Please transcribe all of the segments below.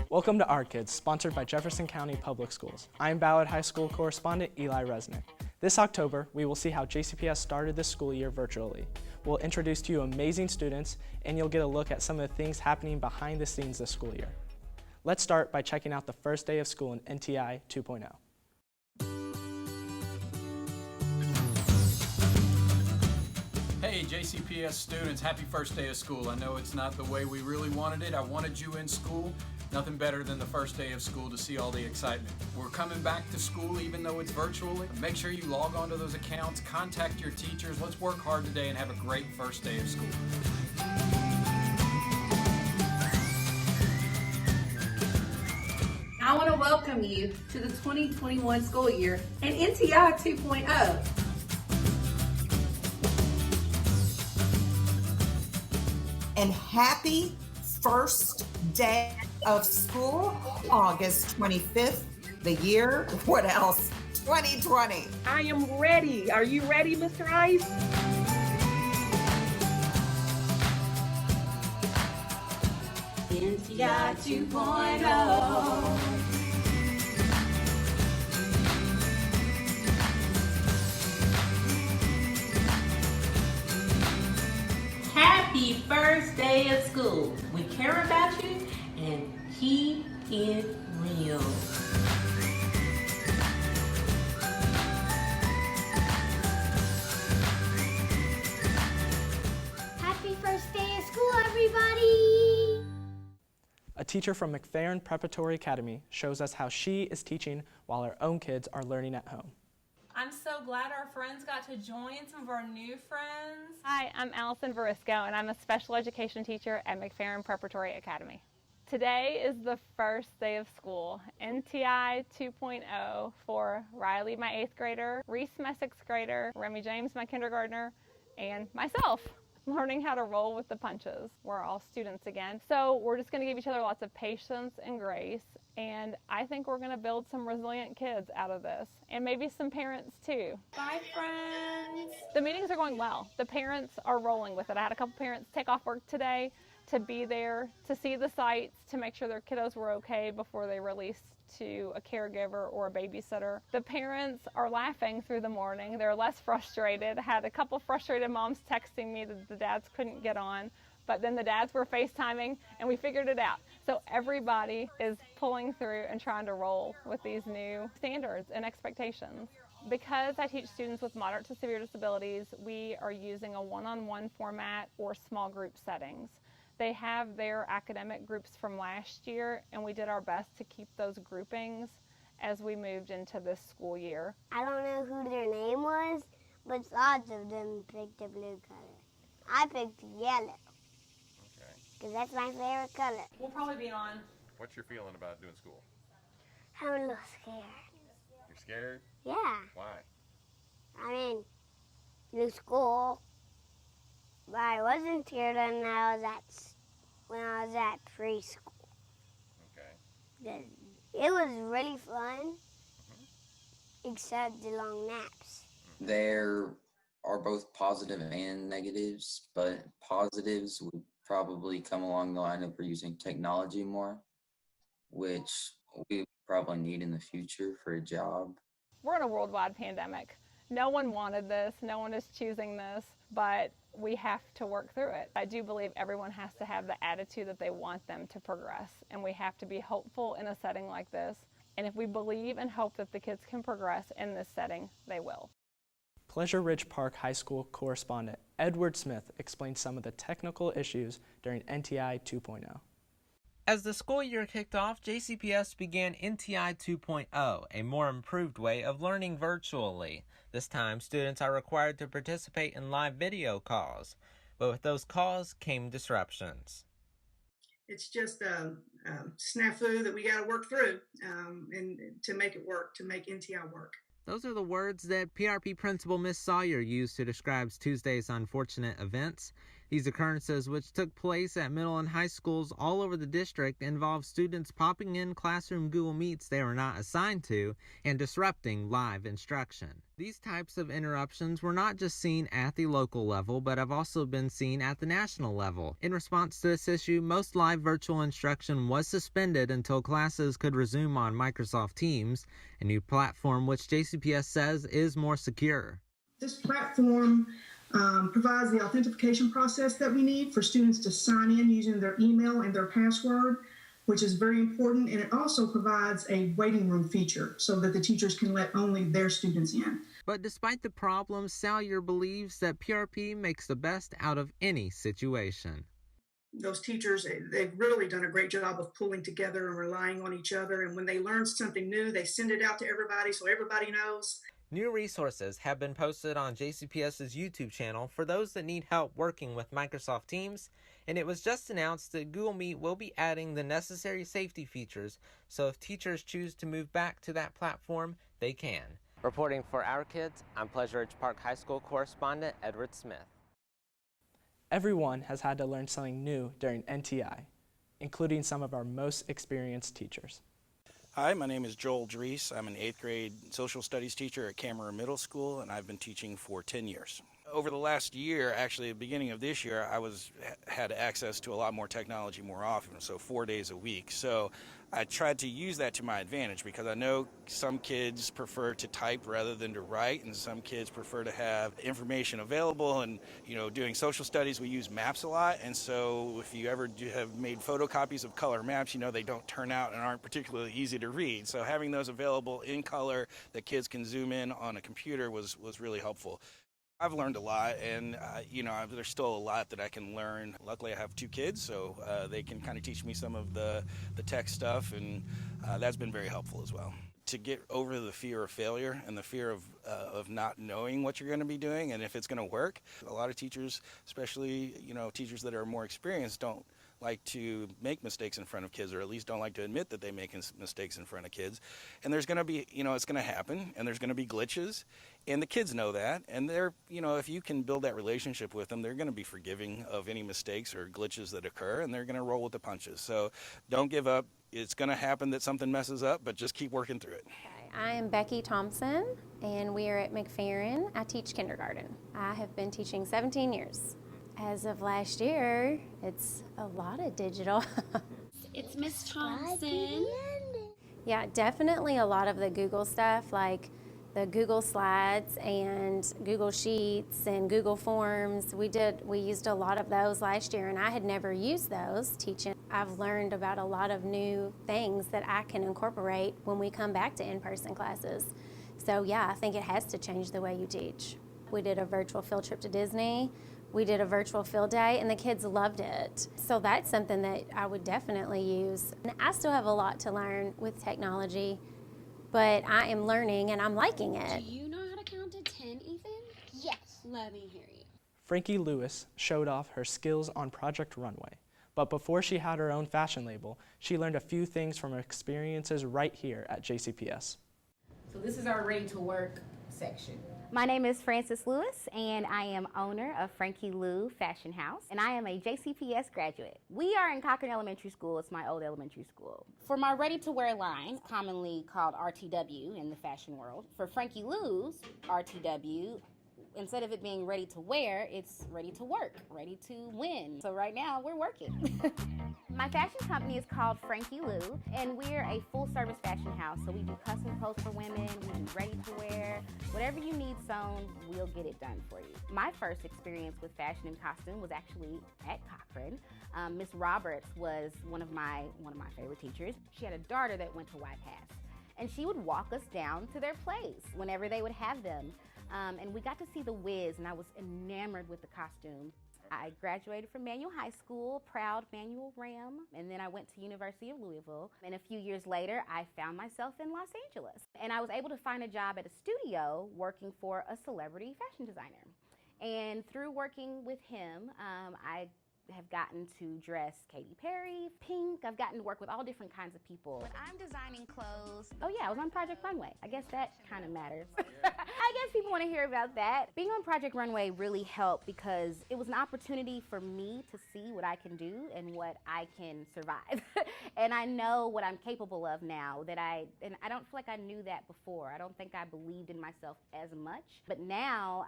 Welcome to Our Kids, sponsored by Jefferson County Public Schools. I'm Ballard High School correspondent Eli Resnik. This October, we will see how JCPS started this school year virtually. We'll introduce to you amazing students, and you'll get a look at some of the things happening behind the scenes this school year. Let's start by checking out the first day of school in NTI 2.0. Hey JCPS students, happy first day of school. I know it's not the way we really wanted it. I wanted you in school. Nothing better than the first day of school to see all the excitement. We're coming back to school even though it's virtually. Make sure you log on to those accounts, contact your teachers. Let's work hard today and have a great first day of school. I want to welcome you to the 2021 school year and NTI 2.0. And happy first day of school, August 25th, the year, what else? 2020. I am ready. Are you ready, Mr. Ice? NTI 2.0. Happy first day of school. We care about you and keep it real. Happy first day of school, everybody! A teacher from McFerrin Preparatory Academy shows us how she is teaching while her own kids are learning at home. I'm so glad our friends got to join, some of our new friends. Hi, I'm Allison Verisco, and I'm a special education teacher at McFerrin Preparatory Academy. Today is the first day of school, NTI 2.0, for Riley, my 8th grader, Reese, my 6th grader, Remy James, my kindergartner, and myself, learning how to roll with the punches. We're all students again, so we're just going to give each other lots of patience and grace, and I think we're going to build some resilient kids out of this, and maybe some parents too. Bye, friends. The meetings are going well. The parents are rolling with it. I had a couple parents take off work today to be there, to see the sites, to make sure their kiddos were okay before they released to a caregiver or a babysitter. The parents are laughing through the morning. They're less frustrated. I had a couple frustrated moms texting me that the dads couldn't get on, but then the dads were FaceTiming and we figured it out. So everybody is pulling through and trying to roll with these new standards and expectations. Because I teach students with moderate to severe disabilities, we are using a one-on-one format or small group settings. They have their academic groups from last year, and we did our best to keep those groupings as we moved into this school year. I don't know who their name was, but lots of them picked the blue color. I picked yellow. Okay. Because that's my favorite color. We'll probably be on. What's your feeling about doing school? I'm a little scared. You're scared? Yeah. Why? I mean, new school. But I wasn't scared when I was at preschool. Okay. It was really fun, except the long naps. There are both positive and negatives, but positives would probably come along the line of we're using technology more, which we probably need in the future for a job. We're in a worldwide pandemic. No one wanted this, no one is choosing this, but we have to work through it. I do believe everyone has to have the attitude that they want them to progress, and we have to be hopeful in a setting like this. And if we believe and hope that the kids can progress in this setting, they will. Pleasure Ridge Park High School correspondent Edward Smith explained some of the technical issues during NTI 2.0. As the school year kicked off, JCPS began NTI 2.0, a more improved way of learning virtually. This time, students are required to participate in live video calls, but with those calls came disruptions. It's just a snafu that we got to work through and to make it work, to make NTI work. Those are the words that PRP Principal Miss Sawyer used to describe Tuesday's unfortunate events. These occurrences, which took place at middle and high schools all over the district, involved students popping in classroom Google Meets they were not assigned to and disrupting live instruction. These types of interruptions were not just seen at the local level, but have also been seen at the national level. In response to this issue, most live virtual instruction was suspended until classes could resume on Microsoft Teams, a new platform which JCPS says is more secure. This platform provides the authentication process that we need for students to sign in using their email and their password, which is very important. And it also provides a waiting room feature so that the teachers can let only their students in. But despite the problems, Salyer believes that PRP makes the best out of any situation. Those teachers, they've really done a great job of pulling together and relying on each other. And when they learn something new, they send it out to everybody so everybody knows. New resources have been posted on JCPS's YouTube channel for those that need help working with Microsoft Teams, and it was just announced that Google Meet will be adding the necessary safety features, so if teachers choose to move back to that platform, they can. Reporting for Our Kids, I'm Pleasure Ridge Park High School correspondent Edward Smith. Everyone has had to learn something new during NTI, including some of our most experienced teachers. Hi, my name is Joel Dries. I'm an 8th grade social studies teacher at Camera Middle School, and I've been teaching for 10 years. Over the last year, actually at the beginning of this year, I had access to a lot more technology more often, so 4 days a week. So I tried to use that to my advantage because I know some kids prefer to type rather than to write, and some kids prefer to have information available. And doing social studies, we use maps a lot, and so if you ever have made photocopies of color maps, they don't turn out and aren't particularly easy to read. So having those available in color that kids can zoom in on a computer was really helpful. I've learned a lot, and there's still a lot that I can learn. Luckily, I have 2 kids, so they can kind of teach me some of the tech stuff, and that's been very helpful as well. To get over the fear of failure and the fear of not knowing what you're going to be doing and if it's going to work. A lot of teachers, especially teachers that are more experienced, don't like to make mistakes in front of kids, or at least don't like to admit that they make mistakes in front of kids. And there's going to be, it's going to happen, and there's going to be glitches, and the kids know that. And they're, if you can build that relationship with them, they're going to be forgiving of any mistakes or glitches that occur, and they're going to roll with the punches. So don't give up. It's going to happen that something messes up, but just keep working through it. I am Becky Thompson, and we are at McFerrin. I teach kindergarten. I have been teaching 17 years. As of last year, it's a lot of digital. It's Miss Thompson. Yeah, definitely a lot of the Google stuff, like the Google Slides and Google Sheets and Google Forms. We used a lot of those last year, and I had never used those teaching. I've learned about a lot of new things that I can incorporate when we come back to in-person classes. So yeah, I think it has to change the way you teach. We did a virtual field trip to Disney. We did a virtual field day, and the kids loved it. So that's something that I would definitely use. And I still have a lot to learn with technology, but I am learning and I'm liking it. Do you know how to count to 10, Ethan? Yes. Let me hear you. Frankie Lewis showed off her skills on Project Runway. But before she had her own fashion label, she learned a few things from her experiences right here at JCPS. So this is our ready to work section. My name is Frances Lewis, and I am owner of Frankie Lou Fashion House, and I am a JCPS graduate. We are in Cochran Elementary School. It's my old elementary school. For my ready-to-wear line, commonly called RTW in the fashion world, for Frankie Lou's RTW, instead of it being ready to wear, it's ready to work, ready to win. So right now, we're working. My fashion company is called Frankie Lou, and we're a full-service fashion house. So we do custom clothes for women, we do ready-to-wear. Whatever you need sewn, we'll get it done for you. My first experience with fashion and costume was actually at Cochran. Miss Roberts was one of my favorite teachers. She had a daughter that went to YPAS, and she would walk us down to their plays whenever they would have them. And we got to see the Wiz, and I was enamored with the costumes. I graduated from Manual High School, proud Manual Ram, and then I went to University of Louisville. And a few years later, I found myself in Los Angeles. And I was able to find a job at a studio working for a celebrity fashion designer. And through working with him, I have gotten to dress Katy Perry, Pink. I've gotten to work with all different kinds of people. When I'm designing clothes. Oh yeah, I was on Project Runway. I guess that kind of matters. I guess Sometimes people want to hear about that. Being on Project Runway really helped because it was an opportunity for me to see what I can do and what I can survive. And I know what I'm capable of now and I don't feel like I knew that before. I don't think I believed in myself as much. But now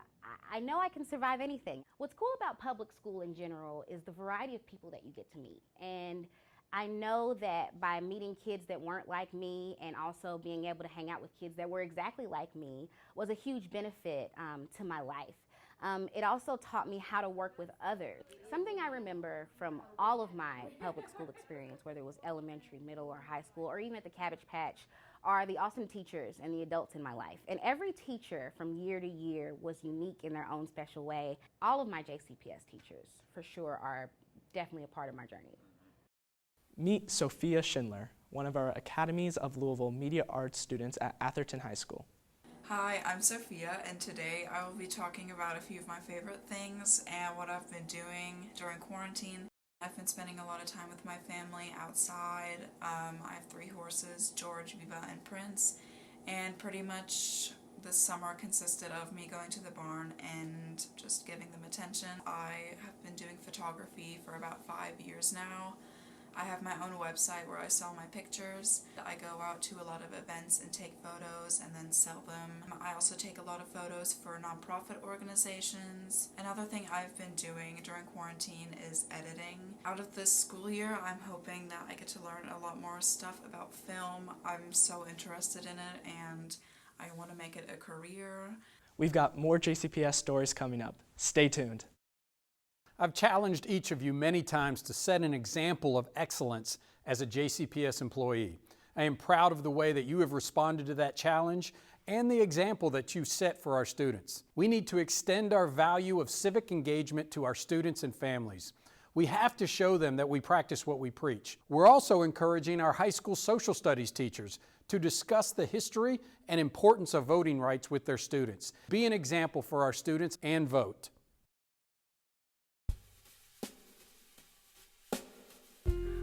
I know I can survive anything. What's cool about public school in general is the variety of people that you get to meet. And I know that by meeting kids that weren't like me and also being able to hang out with kids that were exactly like me was a huge benefit to my life. It also taught me how to work with others. Something I remember from all of my public school experience, whether it was elementary, middle, or high school, or even at the Cabbage Patch, are the awesome teachers and the adults in my life. And every teacher from year to year was unique in their own special way. All of my JCPS teachers, for sure, are definitely a part of my journey. Meet Sophia Schindler, one of our Academies of Louisville Media Arts students at Atherton High School. Hi, I'm Sophia, and today I will be talking about a few of my favorite things and what I've been doing during quarantine. I've been spending a lot of time with my family outside. I have 3 horses, George, Viva, and Prince, and pretty much this summer consisted of me going to the barn and just giving them attention. I have been doing photography for about 5 years now. I have my own website where I sell my pictures. I go out to a lot of events and take photos and then sell them. I also take a lot of photos for nonprofit organizations. Another thing I've been doing during quarantine is editing. Out of this school year, I'm hoping that I get to learn a lot more stuff about film. I'm so interested in it and I want to make it a career. We've got more JCPS stories coming up. Stay tuned. I've challenged each of you many times to set an example of excellence as a JCPS employee. I am proud of the way that you have responded to that challenge and the example that you set for our students. We need to extend our value of civic engagement to our students and families. We have to show them that we practice what we preach. We're also encouraging our high school social studies teachers to discuss the history and importance of voting rights with their students. Be an example for our students and vote.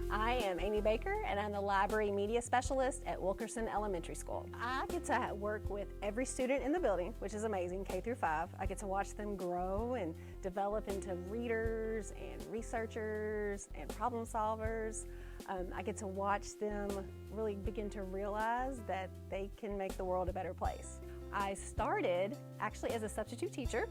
I am Amy Baker, and I'm the Library Media Specialist at Wilkerson Elementary School. I get to work with every student in the building, which is amazing, K through 5. I get to watch them grow and develop into readers and researchers and problem solvers. I get to watch them really begin to realize that they can make the world a better place. I started actually as a substitute teacher,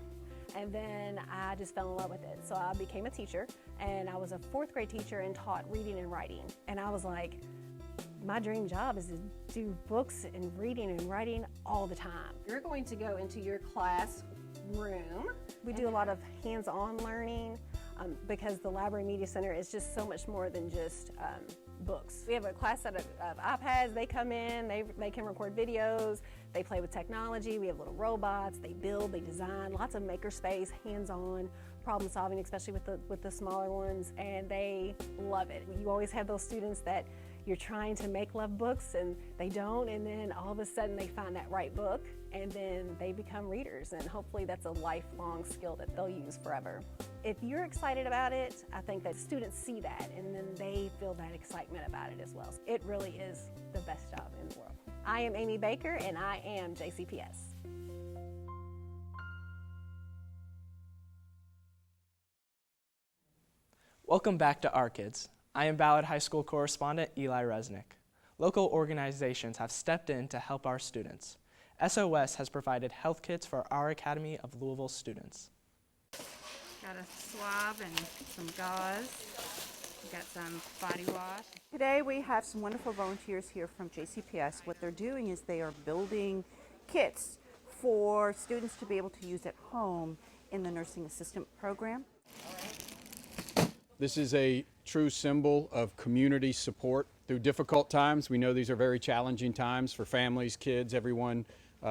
and then I just fell in love with it. So I became a teacher, and I was a 4th grade teacher and taught reading and writing. And I was like, my dream job is to do books and reading and writing all the time. You're going to go into your class room. We do a lot of hands-on learning because the Library Media Center is just so much more than just books. We have a class set of iPads. They come in, they can record videos, they play with technology. We have little robots, they build, they design, lots of makerspace, hands-on problem solving, especially with the smaller ones, and they love it. You always have those students that you're trying to make love books and they don't, and then all of a sudden they find that right book and then they become readers, and hopefully that's a lifelong skill that they'll use forever. If you're excited about it, I think that students see that and then they feel that excitement about it as well. It really is the best job in the world. I am Amy Baker and I am JCPS. Welcome back to Our Kids. I am Ballard High School correspondent Eli Resnik. Local organizations have stepped in to help our students. SOS has provided health kits for our Academy of Louisville students. Got a swab and some gauze. We got some body wash. Today we have some wonderful volunteers here from JCPS. What they're doing is they are building kits for students to be able to use at home in the nursing assistant program. This is a true symbol of community support through difficult times. We know these are very challenging times for families, kids, everyone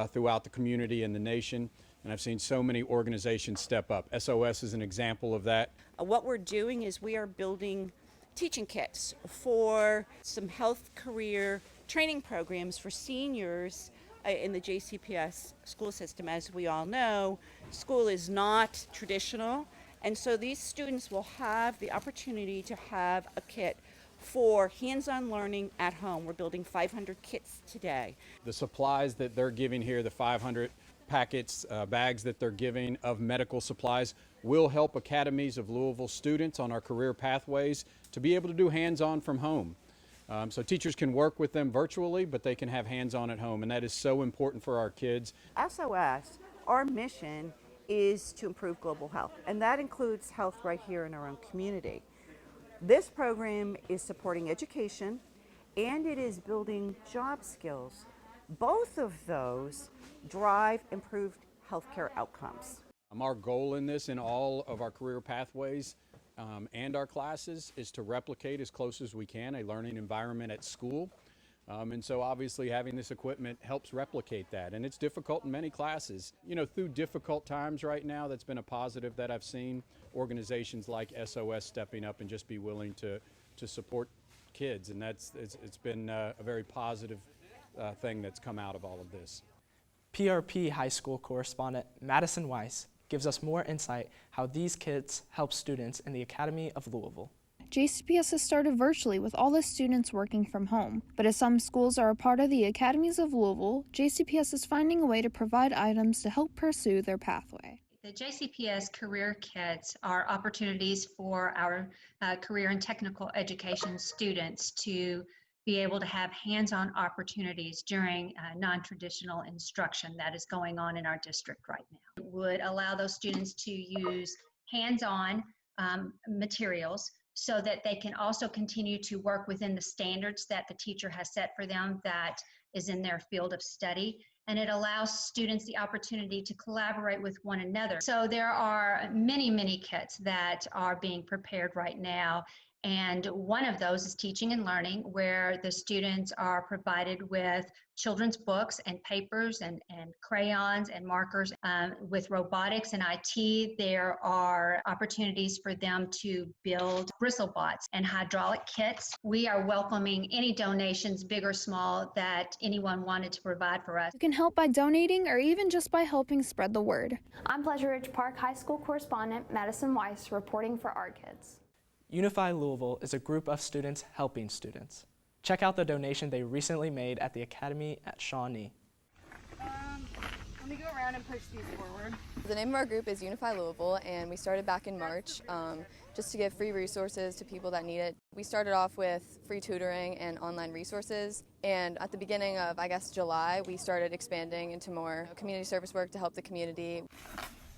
throughout the community and the nation. And I've seen so many organizations step up. SOS is an example of that. What we're doing is we are building teaching kits for some health career training programs for seniors in the JCPS school system. As we all know, school is not traditional. And so these students will have the opportunity to have a kit for hands-on learning at home. We're building 500 kits today. The supplies that they're giving here, the 500 packets, bags that they're giving of medical supplies will help academies of Louisville students on our career pathways to be able to do hands-on from home. So teachers can work with them virtually, but they can have hands-on at home, and that is so important for our kids. SOS, our mission is to improve global health, and that includes health right here in our own community. This program is supporting education, and it is building job skills. Both of those drive improved healthcare outcomes. Our goal in this, in all of our career pathways and our classes, is to replicate as close as we can a learning environment at school. And so obviously having this equipment helps replicate that. And it's difficult in many classes. You know, through difficult times right now, that's been a positive that I've seen organizations like SOS stepping up and just be willing to support kids. And it's been a very positive thing that's come out of all of this. PRP High School correspondent Madison Weiss gives us more insight how these kids help students in the Academy of Louisville. JCPS has started virtually with all the students working from home, but as some schools are a part of the Academies of Louisville, JCPS is finding a way to provide items to help pursue their pathway. The JCPS Career Kits are opportunities for our career and technical education students to be able to have hands-on opportunities during non-traditional instruction that is going on in our district right now. It would allow those students to use hands-on materials so that they can also continue to work within the standards that the teacher has set for them that is in their field of study. And it allows students the opportunity to collaborate with one another. So there are many, many kits that are being prepared right now. And one of those is teaching and learning, where the students are provided with children's books and papers and crayons and markers. With robotics and IT, there are opportunities for them to build bristlebots and hydraulic kits. We are welcoming any donations, big or small, that anyone wanted to provide for us. You can help by donating or even just by helping spread the word. I'm Pleasure Ridge Park High School correspondent Madison Weiss reporting for Our Kids. Unify Louisville is a group of students helping students. Check out the donation they recently made at the Academy at Shawnee. Let me go around and push these forward. The name of our group is Unify Louisville, and we started back in March just to give free resources to people that need it. We started off with free tutoring and online resources, and at the beginning of, July, we started expanding into more community service work to help the community.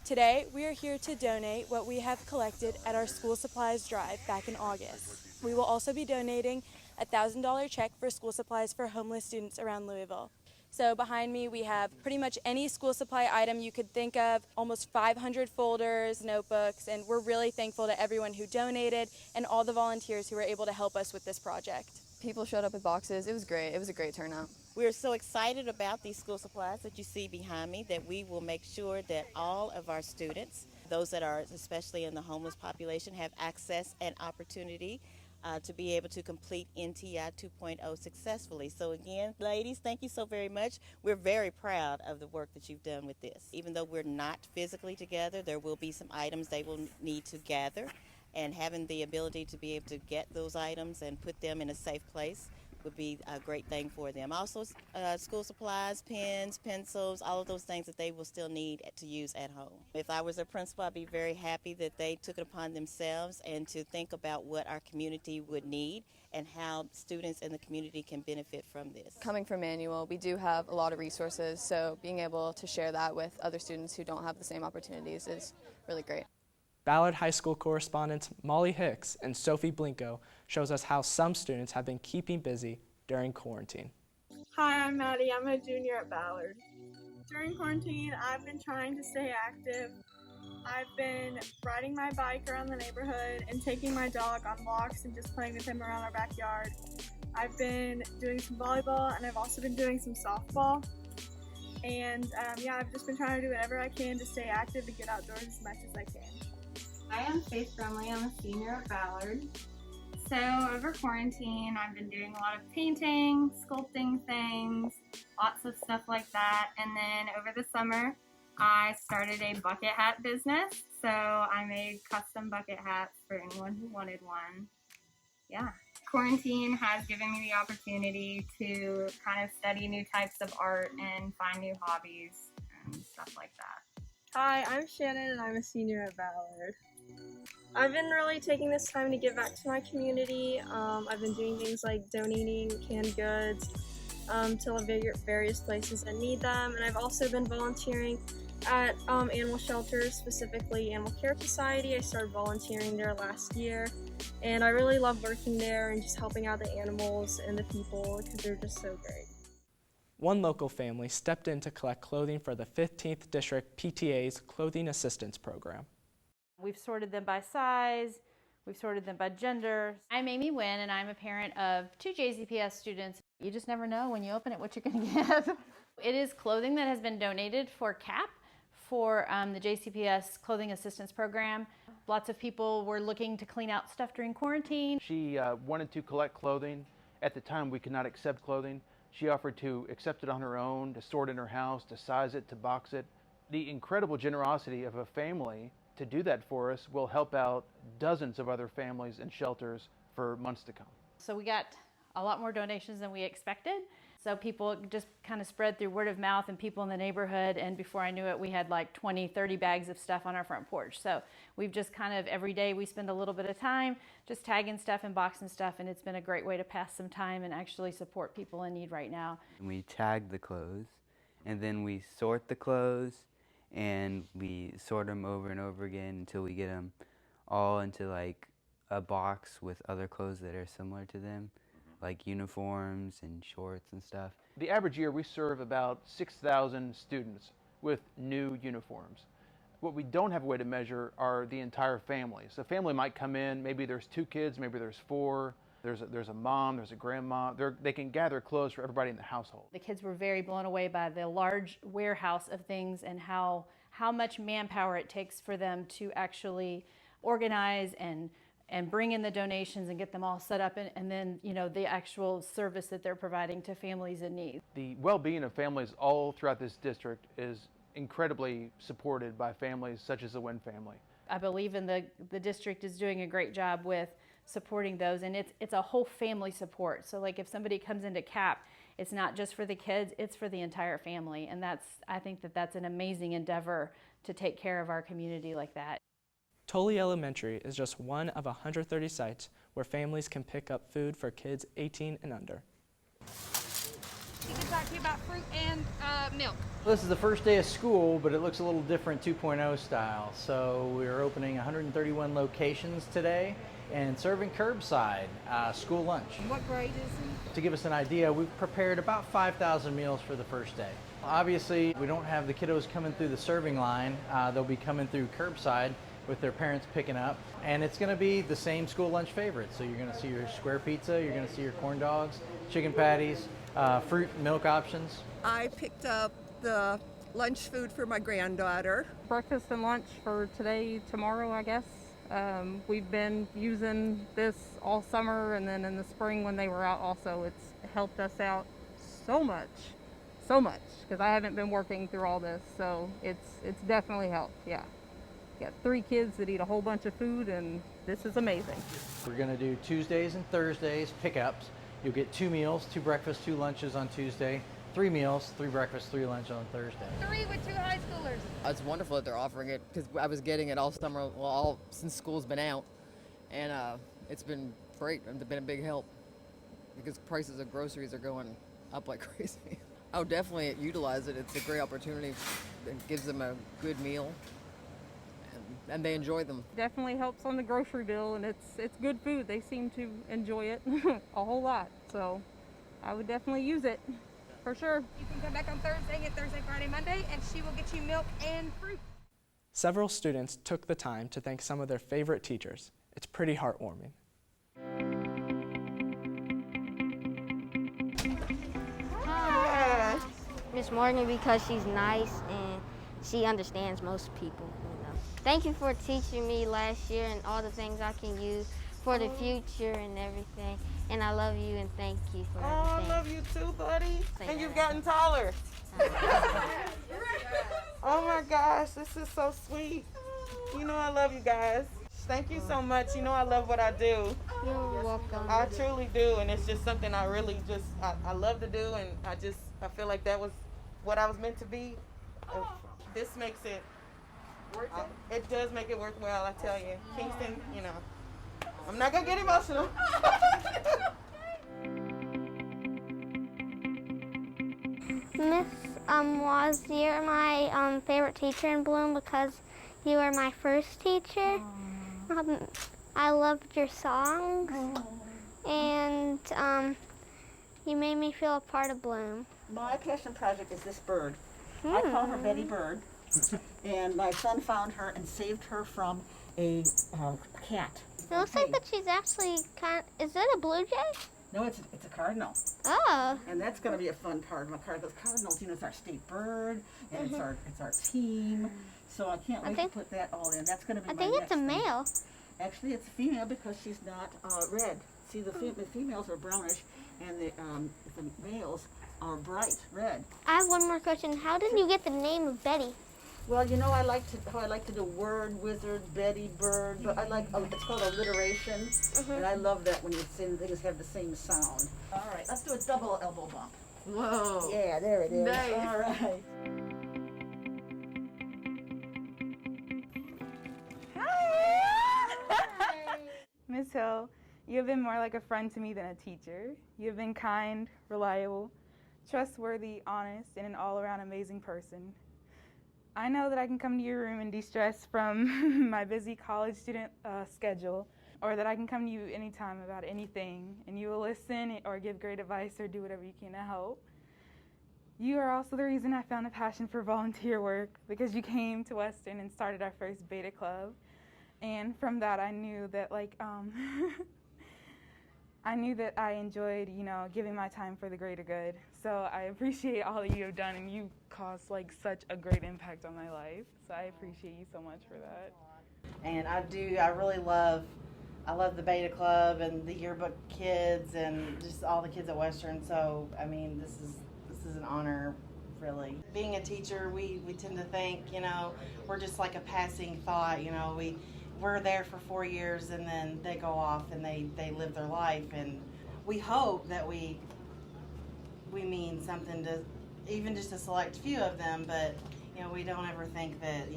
Today, we are here to donate what we have collected at our school supplies drive back in August. We will also be donating a $1,000 check for school supplies for homeless students around Louisville. So behind me, we have pretty much any school supply item you could think of, almost 500 folders, notebooks, and we're really thankful to everyone who donated and all the volunteers who were able to help us with this project. People showed up with boxes. It was great. It was a great turnout. We're so excited about these school supplies that you see behind me that we will make sure that all of our students, those that are especially in the homeless population, have access and opportunity to be able to complete NTI 2.0 successfully. So again, ladies, thank you so very much. We're very proud of the work that you've done with this. Even though we're not physically together, there will be some items they will need to gather, and having the ability to be able to get those items and put them in a safe place would be a great thing for them. Also, school supplies, pens, pencils, all of those things that they will still need to use at home. If I was a principal, I'd be very happy that they took it upon themselves and to think about what our community would need and how students in the community can benefit from this. Coming from Manual, we do have a lot of resources, so being able to share that with other students who don't have the same opportunities is really great. Ballard High School correspondents Molly Hicks and Sophie Blinko shows us how some students have been keeping busy during quarantine. Hi, I'm Maddie. I'm a junior at Ballard. During quarantine, I've been trying to stay active. I've been riding my bike around the neighborhood and taking my dog on walks and just playing with him around our backyard. I've been doing some volleyball, and I've also been doing some softball. And I've just been trying to do whatever I can to stay active and get outdoors as much as I can. I am Faith Brumley. I'm a senior at Ballard. So over quarantine, I've been doing a lot of painting, sculpting things, lots of stuff like that. And then over the summer, I started a bucket hat business. So I made custom bucket hats for anyone who wanted one. Yeah. Quarantine has given me the opportunity to kind of study new types of art and find new hobbies. and stuff like that. Hi, I'm Shannon and I'm a senior at Ballard. I've been really taking this time to give back to my community. I've been doing things like donating canned goods to various places that need them, and I've also been volunteering at animal shelters, specifically Animal Care Society. I started volunteering there last year, and I really love working there and just helping out the animals and the people because they're just so great. One local family stepped in to collect clothing for the 15th District PTA's Clothing Assistance Program. We've sorted them by size, we've sorted them by gender. I'm Amy Wynn, and I'm a parent of 2 JCPS students. You just never know when you open it what you're going to get. It is clothing that has been donated for CAP, for the JCPS Clothing Assistance Program. Lots of people were looking to clean out stuff during quarantine. She wanted to collect clothing. At the time, we could not accept clothing. She offered to accept it on her own, to store it in her house, to size it, to box it. The incredible generosity of a family to do that for us will help out dozens of other families and shelters for months to come. So we got a lot more donations than we expected. So people just kind of spread through word of mouth and people in the neighborhood, and before I knew it, we had like 20, 30 bags of stuff on our front porch. So we've just kind of, every day we spend a little bit of time just tagging stuff and boxing stuff, and it's been a great way to pass some time and actually support people in need right now. We tag the clothes, and then we sort the clothes, and we sort them over and over again until we get them all into like a box with other clothes that are similar to them, like uniforms and shorts and stuff. The average year we serve about 6,000 students with new uniforms. What we don't have a way to measure are the entire families. So a family might come in, maybe there's 2 kids, maybe there's 4, there's a mom, there's a grandma. They can gather clothes for everybody in the household. The kids were very blown away by the large warehouse of things and how much manpower it takes for them to actually organize and bring in the donations and get them all set up, and then, you know, the actual service that they're providing to families in need. The well-being of families all throughout this district is incredibly supported by families such as the Wynn family. I believe in the district is doing a great job with supporting those, and it's a whole family support. So like if somebody comes into CAP, it's not just for the kids, it's for the entire family, and I think that's an amazing endeavor to take care of our community like that. Tully Elementary is just one of 130 sites where families can pick up food for kids 18 and under. We can talk to you about fruit and milk. This is the first day of school, but it looks a little different 2.0 style. So we're opening 131 locations today and serving curbside school lunch. What grade is he? To give us an idea, we've prepared about 5,000 meals for the first day. Obviously, we don't have the kiddos coming through the serving line. They'll be coming through curbside with their parents picking up, and it's going to be the same school lunch favorites. So you're going to see your square pizza, you're going to see your corn dogs, chicken patties, fruit and milk options. I picked up the lunch food for my granddaughter. Breakfast and lunch for today, tomorrow, I guess. We've been using this all summer, and then in the spring when they were out also, it's helped us out so much, because I haven't been working through all this, so it's definitely helped, yeah. Got 3 kids that eat a whole bunch of food, and this is amazing. We're going to do Tuesdays and Thursdays pickups. You'll get 2 meals, 2 breakfasts, 2 lunches on Tuesday, 3 meals, 3 breakfasts, 3 lunch on Thursday. 3 with 2 high schoolers. It's wonderful that they're offering it, because I was getting it all summer, all since school's been out, and it's been great and it's been a big help, because prices of groceries are going up like crazy. I would definitely utilize it. It's a great opportunity. It gives them a good meal, and they enjoy them. Definitely helps on the grocery bill, and it's good food. They seem to enjoy it a whole lot, so I would definitely use it, for sure. You can come back on Thursday, get Thursday, Friday, Monday, and she will get you milk and fruit. Several students took the time to thank some of their favorite teachers. It's pretty heartwarming. Miss Morgan, because she's nice and she understands most people. Thank you for teaching me last year and all the things I can use for the future and everything. And I love you and thank you for everything. I love you too, buddy. And you've gotten taller. Oh my gosh, this is so sweet. You know I love you guys. Thank you so much. You know I love what I do. You're welcome. I truly do, and it's just something I really I love to do, and I feel like that was what I was meant to be This makes it worth it. It does make it worthwhile, I tell you. Kingston, you know, I'm not gonna get emotional. Miss Waz, you're my favorite teacher in Bloom because you were my first teacher. I loved your songs, and you made me feel a part of Bloom. My passion project is this bird. I call her Betty Bird, and my son found her and saved her from a cat. It looks like that she's actually is that a blue jay? No, it's a cardinal. Oh. And that's going to be a fun part of my part. Because cardinals, you know, it's our state bird, and it's our team. So I can't wait to put that all in. That's going to be. I think it's a male. Actually, it's a female because she's not red. See, the females are brownish, and the males are bright red. I have one more question. How did you get the name of Betty? Well, you know, I like to do word wizard, Betty Bird, but I like it's called alliteration, and I love that when you sing things have the same sound. All right, let's do a double elbow bump. Whoa. Yeah, there it is. Nice. All right. Miss Hill, you have been more like a friend to me than a teacher. You have been kind, reliable, trustworthy, honest, and an all-around amazing person. I know that I can come to your room and de-stress from my busy college student schedule, or that I can come to you anytime about anything, and you will listen or give great advice or do whatever you can to help. You are also the reason I found a passion for volunteer work, because you came to Western and started our first Beta Club. And from that, I knew that, I enjoyed, giving my time for the greater good. So I appreciate all that you have done, and you caused, such a great impact on my life. So I appreciate you so much for that. And I really love the Beta Club and the yearbook kids and just all the kids at Western. So, I mean, this is an honor, really. Being a teacher, we tend to think, we're just like a passing thought, we're there for 4 years and then they go off and they live their life, and we hope that we mean something to even just a select few of them, but we don't ever think that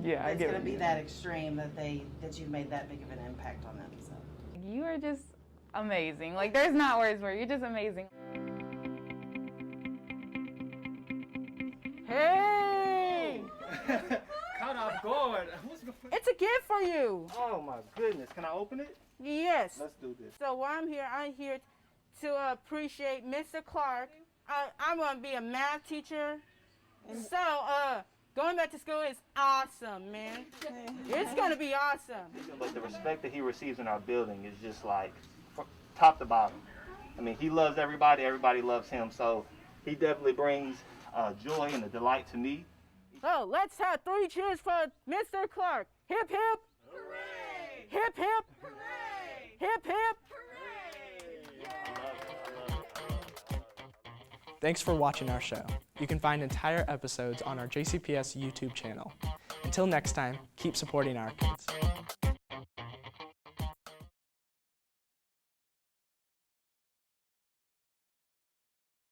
yeah, it's going to be that extreme that you've made that big of an impact on them. So you are just amazing. There's not words for it. You're just amazing. Hey! Caught off guard. It's a gift for you. Oh my goodness. Can I open it? Yes. Let's do this. So while I'm here to appreciate Mr. Clark. I'm going to be a math teacher. So going back to school is awesome, man. It's going to be awesome. But the respect that he receives in our building is just top to bottom. I mean, he loves everybody. Everybody loves him. So he definitely brings joy and a delight to me. So let's have 3 cheers for Mr. Clark. Hip, hip. Hooray! Hip, hip. Hooray! Hip, hip. Thanks for watching our show. You can find entire episodes on our JCPS YouTube channel. Until next time, keep supporting our kids.